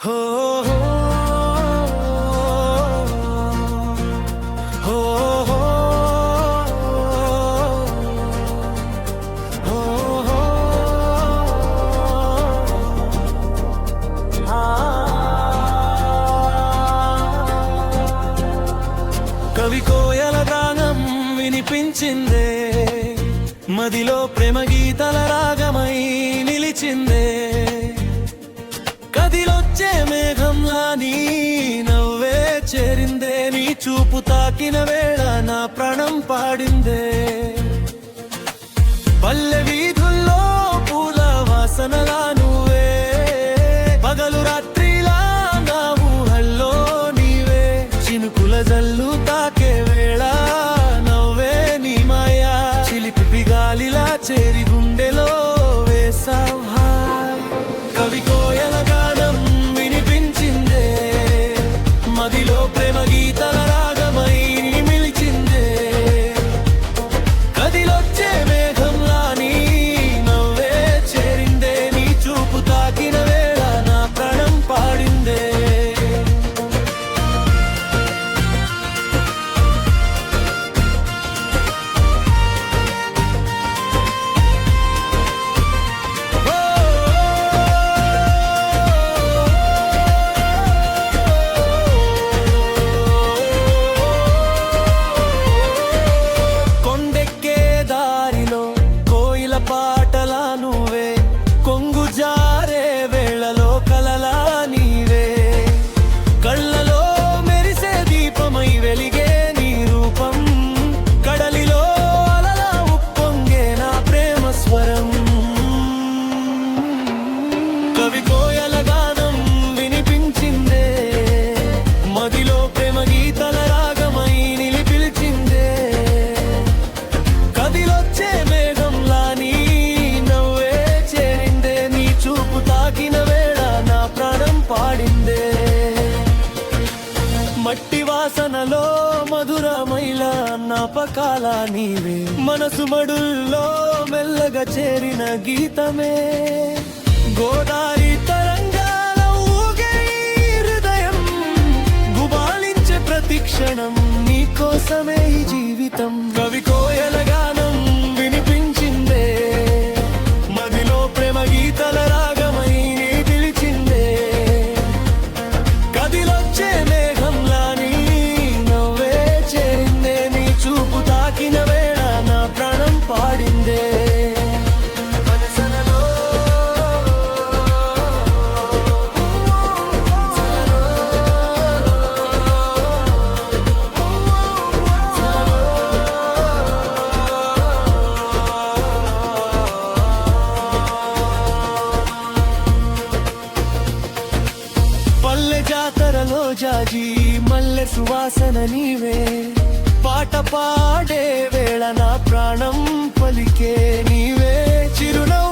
हो हो हो हो हो కవి కోయల గానం వినిపించిందే మదిలో ప్రేమ గీతల రాగమై నిలిచిందే కదిలొచ్చే మేఘంలా నీ నవ్వే చేరిందే నీ చూపు తాకిన వేళ నా ప్రాణం పాడిందే పల్లె వీధుల్లో పూల వాసనలా నువ్వే పగలు రాత్రిలా నా ఊహల్లో నీవే చినుకుల జల్లు తాకే వేళ నవ్వే నీ మాయా చిలిపి గాలిలా చేరి గుండెలో వేసావ్ హాయ్ కవి కోయల గానం వినిపించిందే మదిలో ప్రేమ గీతల రాగమై మిలిచిందే కదిలొచ్చే మేఘంలా నీ నవ్వే చేరిందే నీ చూపు తాకిన వేళ నా ప్రాణం పాడిందే పాటలా నువ్వే కొంగు జారే వేళలో కలలా నీవే కళ్ళలో మెరిసే దీపమై వెలిగే నీ రూపం కడలిలో అలలా ఉప్పొంగే నా ప్రేమ స్వరం కవి కోయల గానం వినిపించిందే మదిలో ప్రేమ గీతల రాగమై నిలిపిల్చిందే కదిలొచ్చే పాడిందే మట్టి వాసనలో మధురమైన జ్ఞాపకాల నీవే మనసు మడుల్లో మెల్లగా చేరిన గీతమే గోదారి తరంగాల ఊగే హృదయం గుబాళించే ప్రతి క్షణం నీకోసమే ఈ జీవితం కవి కోయల గానం వినిపించిందే మదిలో ప్రేమ గీతల రాగమై పిలిచిందే కదిలొచ్చే మేఘంలా నీ నవ్వే చేరిందే నీ చూపు తాకిన వేళ నా ప్రాణం పాడిందే పల్లె జాతరలో జాజి మల్లె సువాసన నీవే పాట పాడే వేళ నా ప్రాణం పలికే నీవే చిరునవ్వు